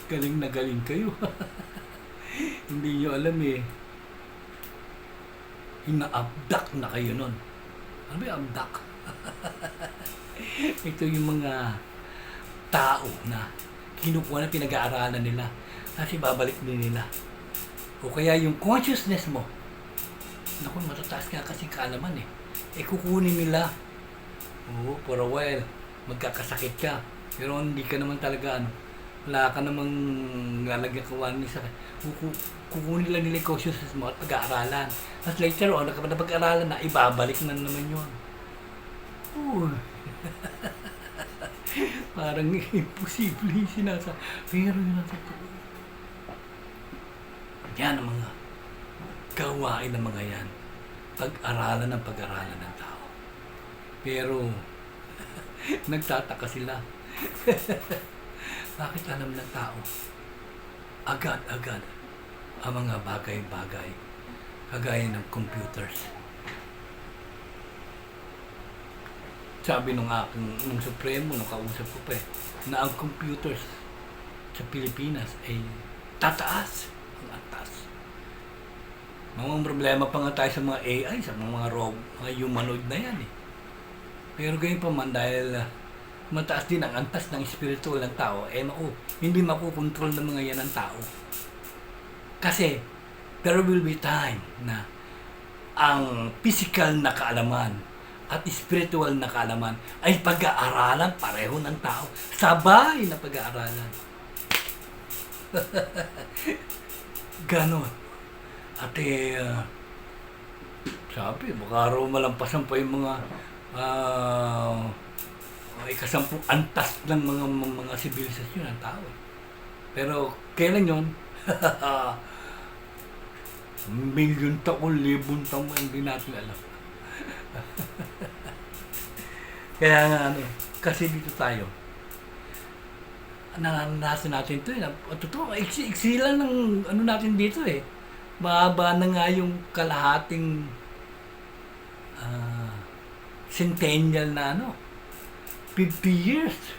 Galing na galing kayo. Hindi nyo alam ina-abduct na kayo nun. Ano ba yung abduct? Ito yung mga tao na kinukuha na pinag-aaralan nila kasi babalik din nila. O kaya yung consciousness mo, naku, matataas nga kasi kaalaman kukunin nila. For a while, magkakasakit ka. Pero hindi ka naman talaga wala ka namang lalagyan kawan sa kukunin nila yung consciousness mo at pag-aaralan. Tapos later on, nakapag-aaralan na, ibabalik na naman yun. Parang imposible yung sinasa. Pero yun ang totoo. Yan ang mga gawain ng mga yan. Pag-aralan ng pag-aralan ng tao. Pero, nagtataka sila. Bakit alam ng tao agad-agad ang mga bagay-bagay kagaya ng computers? Sabi nung Supremo, nung kausap ko pa na ang computers sa Pilipinas ay tataas. Ang atas. Mga problema pa nga tayo sa mga AI, sa mga humanoid na yan Pero ganyan pa man dahil mataas din ang antas ng espiritual ng tao, hindi makukontrol ng mga yan ng tao. Kasi, there will be time na ang physical na kaalaman at spiritual na kaalaman ay pag-aaralan pareho ng tao. Sabay na pag-aaralan. Ganon. At sabi, baka raw malampasan pa yung mga ikasampung antas ng mga sibilisasyon ng tao. Pero kailan yun? Milyon taon, libon taon, hindi natin alam. Kaya nga kasi dito tayo, naranasan natin ito eh. Totoo, iksi lang ng natin dito eh. Mahaba na nga yung kalahating centennial na 50 years.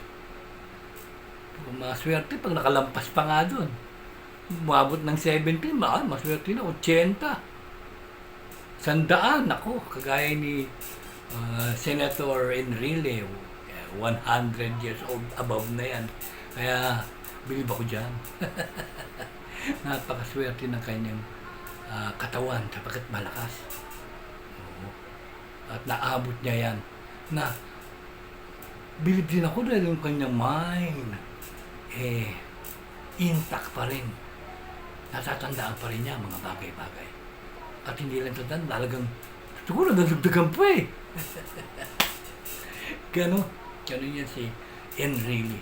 Maswerte pag nakalampas pa nga doon. Umabot ng 70, maswerte na, 80. 100, ako, kagaya ni Senator Enrile, 100 years old, above na yan. Kaya, bilib ako dyan. Napakaswerte ng kanyang katawan sapagkat malakas. Oo. At naabot niya yan. Na, bilib din ako dahil yung kanyang mind, intact pa rin. Natatandaan pa rin niya mga bagay-bagay. At hindi lang tandaan, talagang, siguro nadagdagan pa eh. Gano'n yan si Enrile.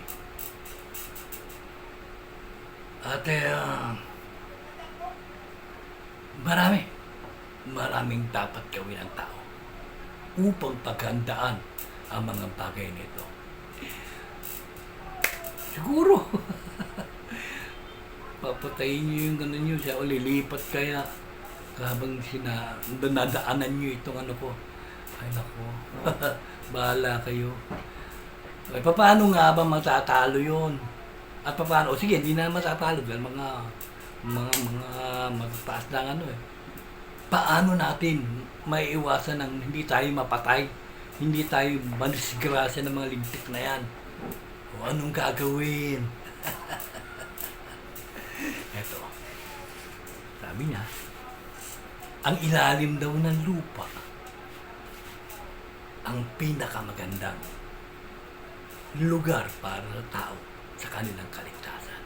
At maraming dapat gawin ang tao upang paghandaan ang mga bagay nito. Siguro, papatayin nyo yung gano'n nyo siya o lilipat kaya habang nadaanan nyo itong ko. Ay nako, bahala kayo. Ay, paano nga ba matatalo yun? At paano? O sige, hindi na matatalo dahil mga matataas na Paano natin maiiwasan ng hindi tayo mapatay? Hindi tayo manisgrasya ng mga lintik na yan? O anong gagawin? Eto, sabi niya, ang ilalim daw ng lupa ang pinakamagandang lugar para sa tao sa kanilang kaligtasan.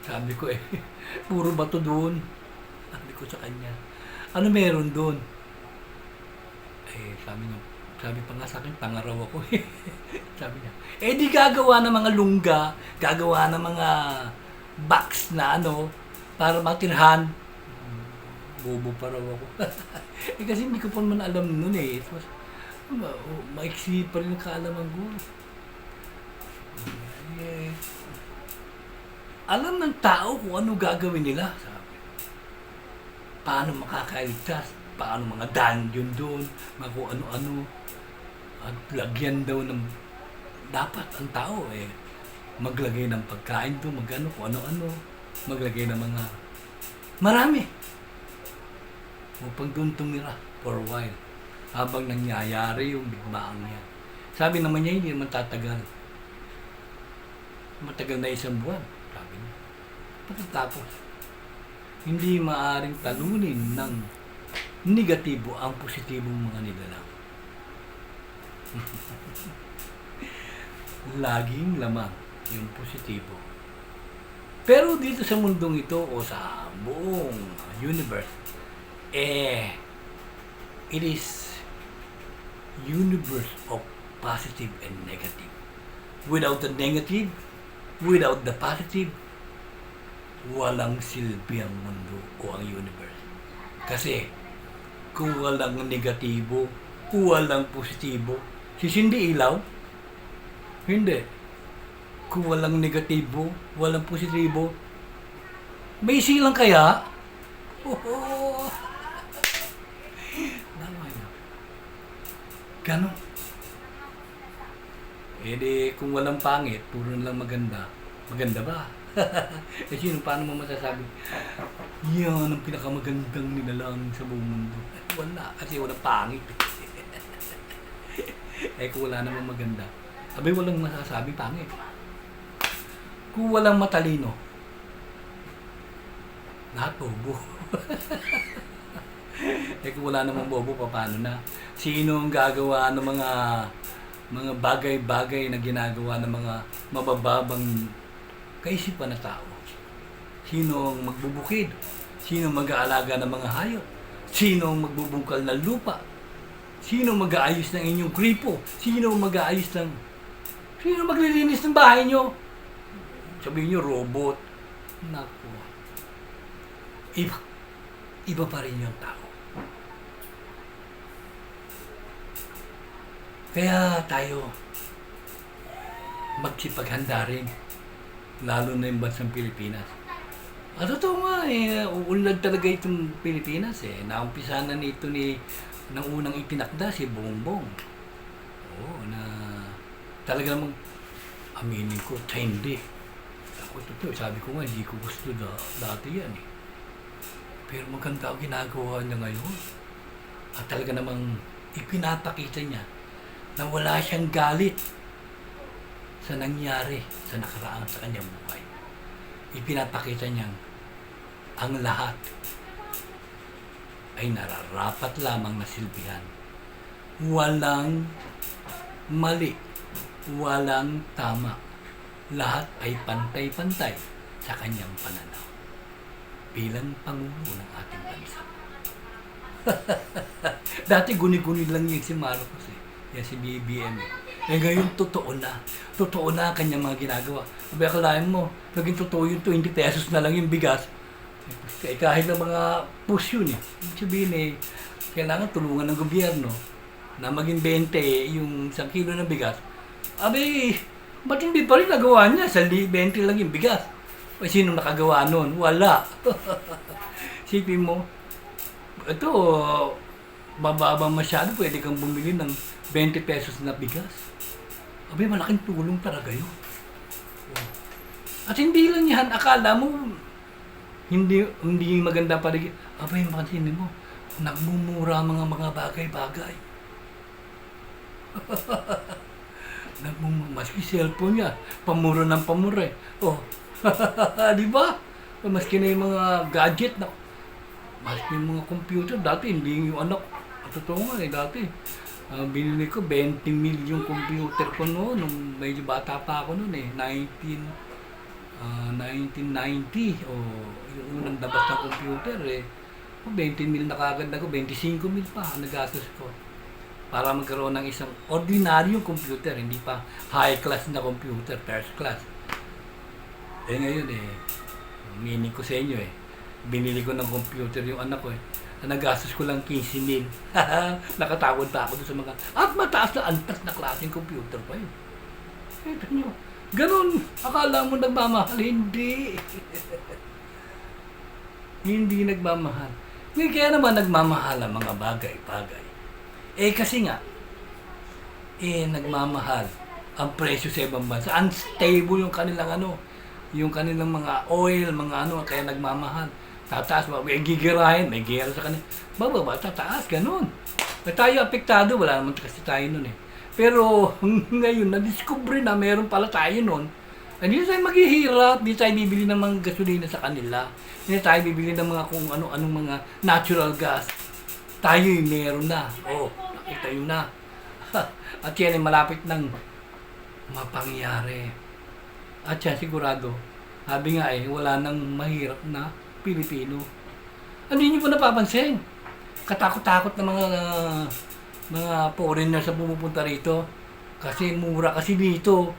Sabi ko puro bato doon. Sabi ko sa kanya, ano meron doon? Sabi pa nga sa akin, pangaraw ako Sabi niya, di gagawa ng mga lungga, gagawa ng mga box na para matirhan. Bobo pa raw ako. Kasi hindi ko pa man alam nun eh. It was, maiksi pa rin ang kaalaman ko. Alam ng tao kung ano gagawin nila. Sabi. Paano makakaligtas? Paano mga dungeon doon? Kung ano-ano. At lagyan daw ng... Dapat ang tao maglagay ng pagkain doon, kung ano-ano. Maglagay ng mga... Marami. Upang doon tumira for a while. Habang nangyayari yung bigmaan niya. Sabi naman niya, hindi naman tatagal. Matagal na 1 buwan. Sabi niya. Pagkatapos, hindi maaring talunin ng negatibo ang positibong mga nilalang. Laging lamang yung positibo. Pero dito sa mundong ito o sa buong universe, it is universe of positive and negative. Without the negative, without the positive, walang silbi ang mundo o ang universe. Kasi kung walang negatibo, walang positibo, sisindi ilaw? Hindi. Kung walang negatibo, walang positibo, may silang kaya? Ganon. Kung walang pangit, puro lang maganda. Maganda ba? Sino, paano mo masasabi? Yan ang pinakamagandang nilalang sa buong mundo. Wala, kasi walang pangit. Kung wala namang maganda, walang masasabi pangit. Kung walang matalino, lahat bobo. Kung wala namang bobo, paano na? Sino ang gagawa ng mga bagay-bagay na ginagawa ng mga mabababang kaisipan na tao? Sino ang magbubukid? Sino ang mag-aalaga ng mga hayop? Sino ang magbubungkal ng lupa? Sino ang mag-aayos ng inyong kripo? Sino ang mag-aayos ng... Sino maglilinis ng bahay nyo? Sabihin nyo, robot. Naku. iba, iba pa rin yung tao. Kaya tayo, magsipaghanda rin, lalo na yung bansang Pilipinas. At totoo nga uunlad talaga itong Pilipinas Naumpisa na nito ng unang itinakda si Bongbong. Oo, na talaga namang aminin ko, hindi. Ako totoo, sabi ko nga, hindi ko gusto dati yan Pero maganda ang ginagawa niya ngayon. At talaga namang ipinapakita niya na wala siyang galit sa nangyari sa nakaraan sa kanyang buhay. Ipinapakita niyang ang lahat ay nararapat lamang na silbihan. Walang mali, walang tama. Lahat ay pantay-pantay sa kanyang pananaw bilang Pangulo ng ating bansa. Dati guni-guni lang yung si Marcos Yan si BBM ngayon totoo na. Totoo na ang kanyang mga ginagawa. Sabi, akalain mo, naging totoo yung 20 pesos na lang yung bigas. Kahit na mga push yun Ibig sabihin kailangan tulungan ng gobyerno na maging 20 yung 1 kilo ng bigas. Abi, ba't hindi pa rin nagawa niya? 20 lang yung bigas. O sino nakagawa nun? Wala. Sipin mo, ito, mababa masyado, pwede kang bumili ng 20 pesos na bigas. Abi, malaking tulong talaga yun. At hindi lang yan, akala mo, hindi maganda pa rin. Abay, mansinin mo, nagmumura mga bagay-bagay. Maski cellphone niya, pamura ng pamura di ba? Maski na yung mga gadget na, maski yung mga computer, dati hindi yung anak, totoo nga dati. Binili ko 20 mil yung computer ko noon, nung medyo bata pa ako noon 1990 yung unang labas ng computer 20 mil na kagad ako, 25 mil pa nagastos ko para magkaroon ng isang ordinaryong computer, hindi pa high class na computer, first class. Ngayon meaning ko sa inyo binili ko ng computer yung anak ko nagastos ko lang 15 mil. Nakatawad pa ako doon sa mga at mataas na antas na klaseng computer pa yun. Ito nyo. Ganun. Akala mo nagmamahal. Hindi. Hindi nagmamahal. Kaya naman nagmamahal ang mga bagay-bagay. Kasi nga, nagmamahal ang presyo sa ibang bansa. Unstable yung kanilang yung kanilang mga oil, mga kaya nagmamahal. Tataas, may gigirahin, may gera sa kanila. Bababa, tataas, ganun. Tayo apektado, wala naman kasi tayo nun Pero ngayon, na-discover na meron pala tayo nun. Hindi tayo maghihirap, hindi tayo bibili ng mga gasolina sa kanila. Hindi tayo bibili ng mga kung ano-anong mga natural gas. Tayo'y meron na. Nakita yun na. At yan ay malapit ng mapangyari. At yan sigurado, sabi nga wala nang mahirap na Pilipino. Hindi nyo po napapansin? Katakot-takot na mga foreigner sa pumupunta rito. Kasi mura kasi dito.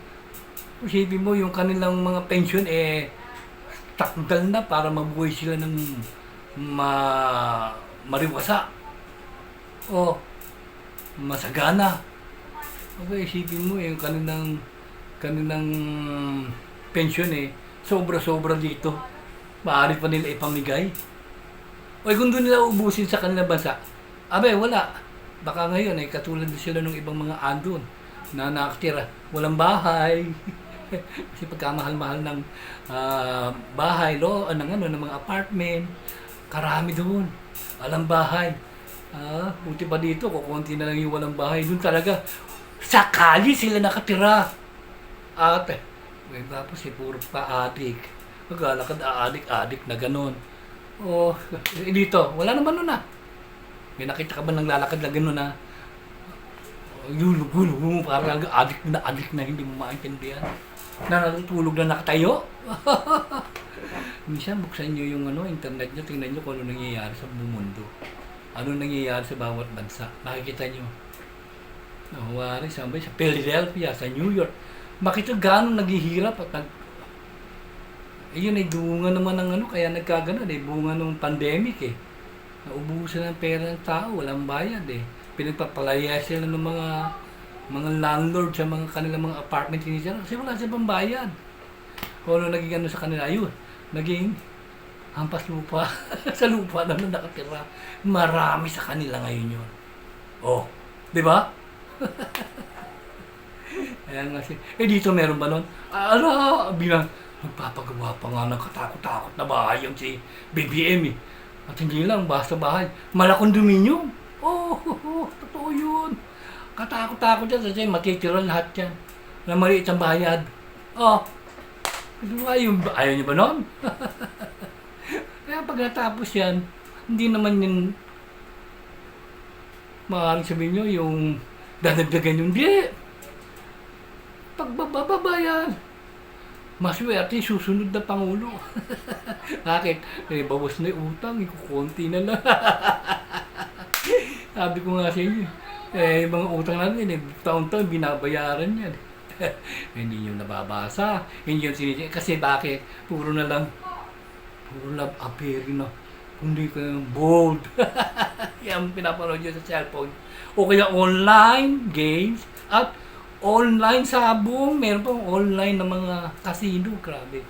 Isipin mo yung kanilang mga pension takdal na para mabuhay sila ng mariwasa. Masagana. Okay, isipin mo yung kanilang pension sobra-sobra dito. Maaari pa nila ipamigay. Kung doon nila ubusin sa kanilang bansa, wala. Baka ngayon katulad sila ng ibang mga andon na nakatira, walang bahay. Kasi pagkamahal-mahal ng bahay, ng mga apartment, karami doon. Walang bahay. Buti pa dito, kukunti na lang yung walang bahay. Doon talaga, sakali sila nakatira. At, tapos puro pa-adik. Maglalakad adik na gano'n. Dito, wala naman nun May nakita ka ba nang lalakad na gano'n Gulog-gulog, parang adik na hindi mo maintindihan. Na natutulog na nakatayo. Minsan, buksan nyo yung internet nyo, tingnan nyo kung ano nangyayari sa buong mundo. Ano nangyayari sa bawat bansa. Makikita nyo. Nawari sa Philadelphia, sa New York. Makita gano'ng naghihirap at Ayun ay bunga naman ng ano, kaya nagkaganon eh, bunga nung pandemic eh. Naubusan ng pera ng tao, walang bayad eh. Pinagpapalaya sila ng mga landlord sa mga kanilang mga apartment initial kasi wala silang pambayad. Kung ano naging ano sa kanila, ayun, naging hampas lupa. Sa lupa naman nakatira. Marami sa kanila ngayon yun. Oh, di ba? Ayan nga si... Eh dito meron ba nun? Ala, bilang nagpapagawa pa nga ng katakot-takot na bahay yung si BBM eh. At hindi lang, basta bahay. Malakondominium. Oh, totoo yun. Katakot-takot yan kasi matitira lahat yan. Na maliit ang bayad. Oh, ayaw niyo ba nun? Kaya pag natapos yan, hindi naman yung maaaring sabihin nyo yung dadagdagan yung di. Pagbababa yan. Maswerte, susunod na Pangulo. Bakit? Eh, bawas na yung utang, ikukunti na lang. Sabi ko nga sa inyo, eh, mga utang natin, eh, taon-taon binabayaran yan. Hindi nyo nababasa. Hindi yun sinisip. Kasi bakit? Puro love affair na. Kundi ko yung bold. Yan pinapanood nyo sa cellphone. O kaya online games at online sabong. Meron pang online na mga casino. Grabe.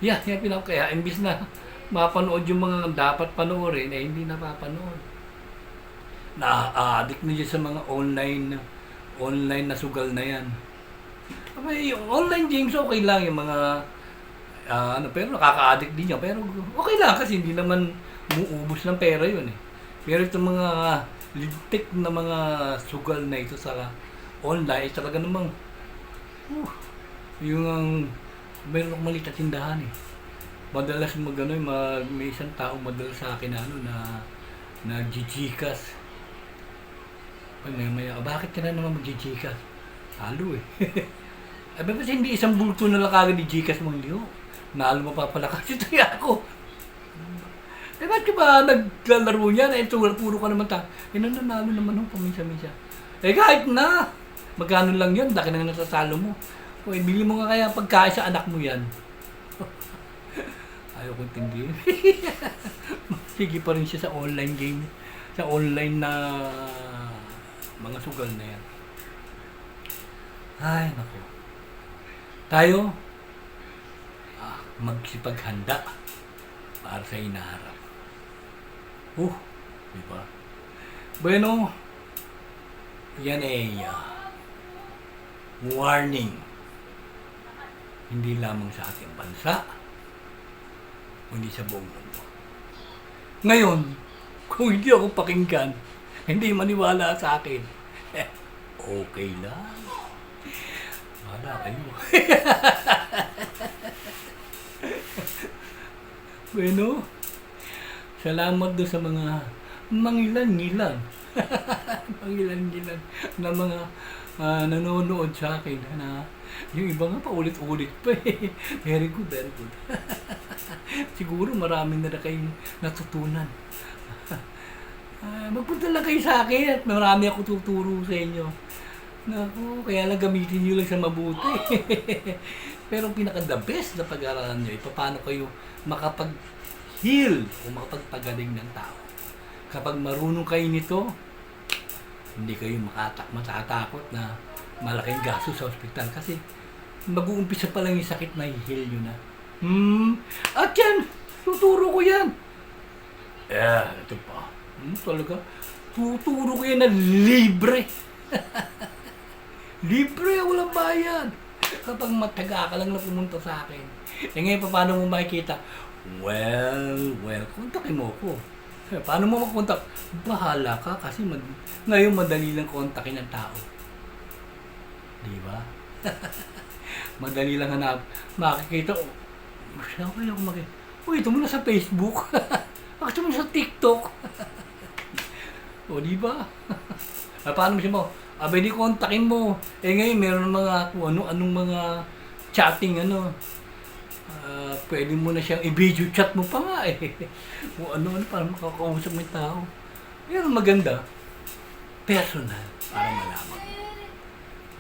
Yan kaya imbis na mapanood yung mga dapat panoorin, eh hindi napapanood. Na-addict na dyan sa mga online na sugal na yan. Okay, yung online games okay lang yung mga pero nakaka-addict din yan. Pero okay lang kasi hindi naman umuubos ng pera yun eh. Pero itong mga lintik na mga sugal na ito sa online, talaga namang yung meron akong maliit na tindahan eh. Madalas may isang tao madalas sa akin na Gcash. Maya, bakit ka na naman mag-Gcash? Halo eh. Abi ba hindi isang bulto na lang kagad ni Gcash mo, hindi ho. Nalo mo pa pala kasi ito ako. Eh ba't ka ba naglalaro niyan? Eh puro ka naman nanalo naman ho paminsan-minsan. Eh kahit na, magkano lang yan, laki na nasasalo mo. O bili mo nga kaya pagkain sa anak mo yan. Ayaw kong tindihin. Sige pa rin siya sa online game. Sa online na mga sugal na yan. Ay, naku. Tayo, magsipaghanda para sa inaharap. Diba? Bueno, yan ay warning. Hindi lamang sa ating bansa, kundi sa buong mundo. Ngayon, kung hindi ako pakinggan, hindi maniwala sa akin, okay lang. Wala kayo. Bueno, salamat doon sa mga mangilan-ngilan. Mangilan-ngilan na mga nanonood sa akin na yung iba nga pa ulit-ulit pa eh. Very good, very good. Siguro marami na kayong natutunan. Magpunta lang kayo sa akin at marami ako tuturo sa inyo. Naku, kaya lang gamitin nyo lang sa mabuti. Pero pinaka-the best na pag-aralan nyo, paano kayo makapag-heal o makapagpagaling ng tao. Kapag marunong kayo nito, hindi kayo matatakot na malaking gasto sa ospital kasi mag-uumpisa pa lang yung sakit na i-heal nyo na. At yan, tuturo ko yan. Ito pa. Talaga, tuturo ko yan na libre. Libre, walang bayad. Kapag mataga ka lang na pumunta sa akin. Eh ngayon, paano mo makikita? Well, kontakin mo ko. Paano mo makontak? Bahala ka kasi ngayon madali lang kontakin ng tao. Di ba? Madali lang hanap. Makikita, siya ko lang makikita. Ito mo na sa Facebook. Ito mo na sa TikTok. O, di ba? Paano mo siya mo? Di kontakin mo. Eh ngayon, meron mga anong mga chatting pwede mo na siyang i-video chat mo pa nga eh. Kung ano para makakausap mo yung tao. Pero maganda, personal, para malaman.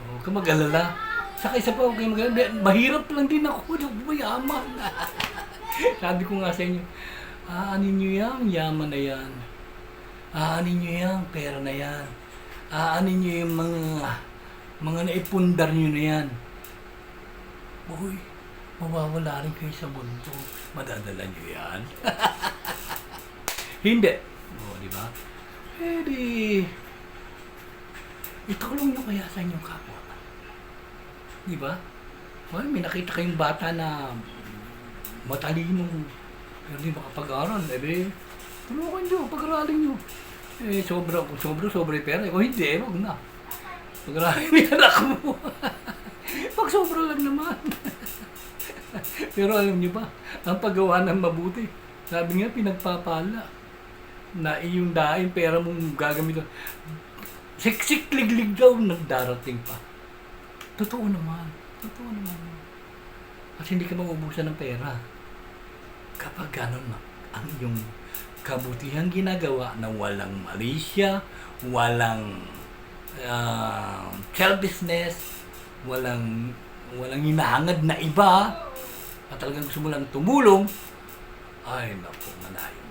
Huwag ka mag-alala. Saka isa pa, huwag kayong maganda. Mahirap lang din ako. Mayaman. Sabi ko nga sa inyo, aanin nyo yan, yaman na yan. Aanin nyo yan, pera na yan. Aanin nyo yung mga naipundar nyo na yan. Uy, mawawala rin kayo sa mundo. Madadala nyo yan. Hindi. O, di ba? Eh di, itulong nyo kaya sa inyong kapwa. Di ba? Well, may nakita kayong bata na matalino, pero di makapag-aral. Eh di, tulungan nyo, pag-aralin nyo. Eh, sobra pera. O hindi, wag na. Pag-aralin niya anak mo. Pag sobra lang naman. Pero alam niyo ba, ang paggawa ng mabuti, sabi nga, pinagpapala na iyong daing pera mong gagamit. Siksik liglig daw nagdarating pa. Totoo naman. Kasi hindi ka mauubusan ng pera. Kapag gano'n ang iyong kabutihang ginagawa na walang malisya, walang selfishness, walang hinahangad na iba, at talagang gusto mo lang tumulong, ay naku, malayo.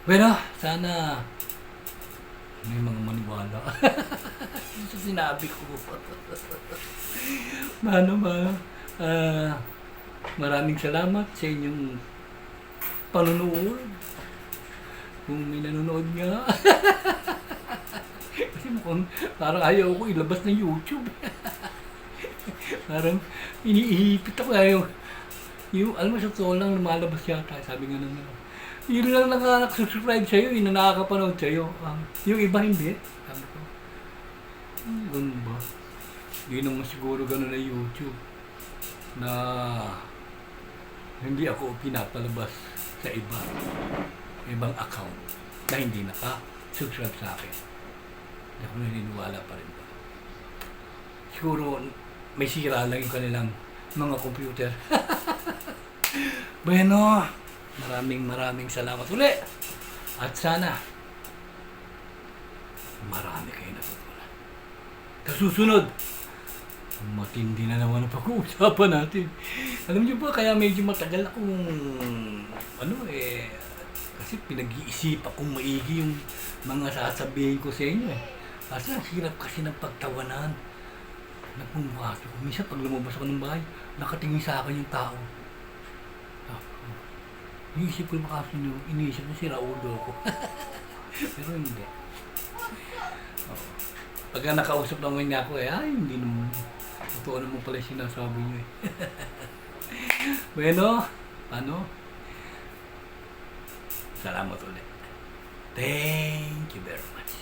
Bueno, sana may mga maniwala. Sa sinabi ko. Maraming salamat sa inyong panunood. Kung may nanonood nga. Kasi mukhang parang ayaw ko ilabas ng YouTube. Parang iniihipit ako. Alam mo, sa totoo lang lumalabas yata. Sabi nga naman. Yun lang nakaka-subscribe sa'yo, yun na nakakapanood sa'yo. Yung iba hindi. Sabi ko, ganun ba? Hindi naman siguro ganun na YouTube. Na hindi ako pinapalabas sa ibang account na hindi naka-subscribe sa akin. Hindi ako naniniwala pa rin ba. Siguro may sira lang yung kanilang mga computer. Bueno, maraming salamat uli. At sana marami kayo natutunan. Kasusunod, matindi na naman ang pag-uusapan natin. Alam niyo ba, kaya medyo matagal akong kasi pinag-iisip akong maigi yung mga sasabihin ko sa inyo eh. Kasi ang hirap kasi ng pagtawanan. Nagmumukha ko. Minsan pag lumabas ako ng bahay, nakatingin sa akin yung tao. Iniisip ko yung makasino nyo, iniisip na si Raudo ako. Pero hindi. Pagka nakausap naman niya ako hindi naman. Totoo naman pala yung sinasabi niyo eh. Bueno, salamat ulit. Thank you very much.